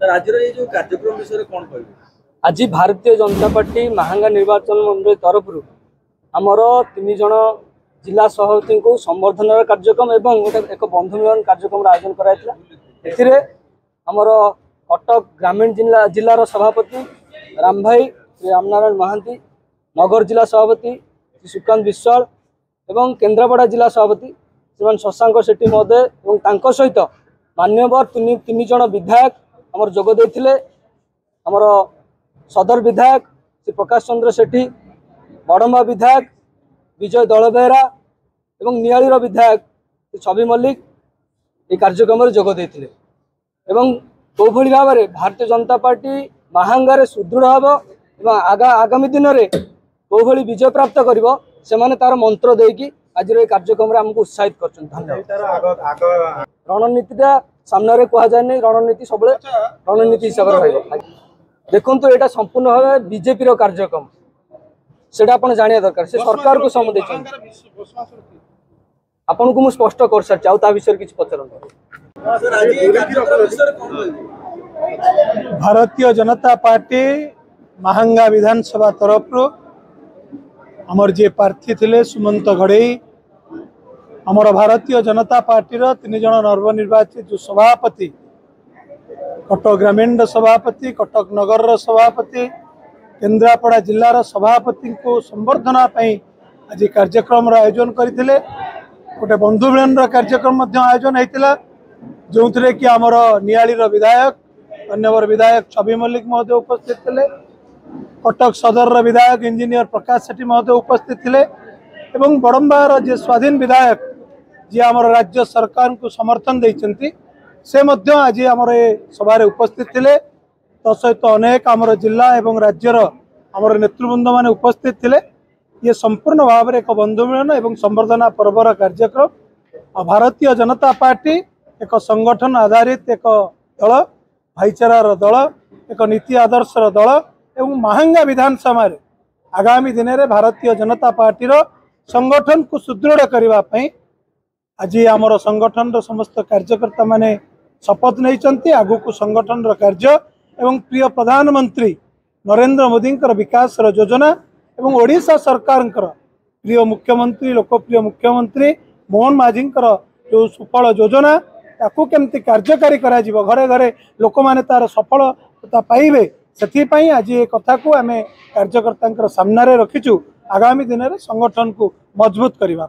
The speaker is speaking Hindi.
राज्य ये जो कार्यक्रम विषय कौन कह आज भारतीय जनता पार्टी महांगा निर्वाचन मंडल तरफ आमर 3 जन जिला सभापति को संवर्धन कार्यक्रम एवं गोटे एक बंधु मिलन कार्यक्रम आयोजन कराइला। आमर कटक ग्रामीण जिलार सभापति राम भाई श्री रामनारायण महांती, नगर जिला सभापति श्री सुकांत विश्वाल एवं केन्द्रापड़ा जिला सभापति श्रीमान शशांक शेट्टी महोदय और सहित मान्यवर 3 जन विधायक आमर जोग देथिले। आमर सदर विधायक श्री प्रकाश चंद्र सेठी, बड़म्बा विधायक विजय दल बेहरा एवं नियालीर विधायक श्री छवि मल्लिक ये कार्यक्रम जोग देथिले। एवं कोभली भाव में भारतीय जनता पार्टी महांगारे सुदृढ़ हम एवं आगामी दिन में कोभली विजय प्राप्त करिवो से माने तार मंत्र देकी आज कार्यक्रम आमको उत्साहित कर। धन्यवाद। रणनीतिटा सामने कह जाए नहीं, रणनीति सब रणनीति हिसाब से देखो तो यहाँ संपूर्ण भाव बीजेपी कार्यक्रम से जाना दरकार। से सरकार को समय आपन को मुझे स्पष्ट कर सारी आउ विषय किसी पचार। भारतीय जनता पार्टी महांगा विधानसभा तरफ आमर जे प्रार्थी थे सुमंत घड़ई आमर भारतीय जनता पार्टी 3 जन नवनिर्वाचित जो सभापति कटक ग्रामीण सभापति, कटक नगर सभापति, केन्द्रापड़ा जिलार सभापति को संवर्धना आज कार्यक्रम आयोजन करते। गोटे बंधु मिलन कार्यक्रम आयोजन होता जो थे कि आमर नियालीर विधायक अन्यवर विधायक छवि मल्लिक महोदय उपस्थित थे, कटक सदर विधायक इंजीनियर प्रकाश सेठी महोदय उपस्थित थे एवं बड़म्बार जे स्वाधीन विधायक जी आमर राज्य सरकार को समर्थन देइचंती से मध्य आज आमर सभार उपस्थित थे। तसहित अनेक आमर जिला एवं राज्यर आमर नेतृवृंद माने उपस्थित थे। ये संपूर्ण भाव में एक बंधु मिलन एवं संवर्धना पर्वर कार्यक्रम। भारतीय जनता पार्टी एक संगठन आधारित एक दल, भाईचारार दल, एक नीति आदर्शर दल एवं महांगा विधानसभा आगामी दिन में भारतीय जनता पार्टी संगठन को सुदृढ़ करने आज आमर संगठन समस्त कार्यकर्ता माने शपथ नहीं आगु को संगठन कार्य एवं प्रिय प्रधानमंत्री नरेंद्र मोदी विकास योजना एवं ओडिशा सरकार प्रिय मुख्यमंत्री लोकप्रिय मुख्यमंत्री मोहन माझी जो सुफल योजना ताकू केमती कार्यकारी करा घरे घरे लोक माने तार सफलता पाइबे से आज ये कथा को आम कार्यकर्ता सामने रखीचु आगामी दिन में संगठन को मजबूत करने।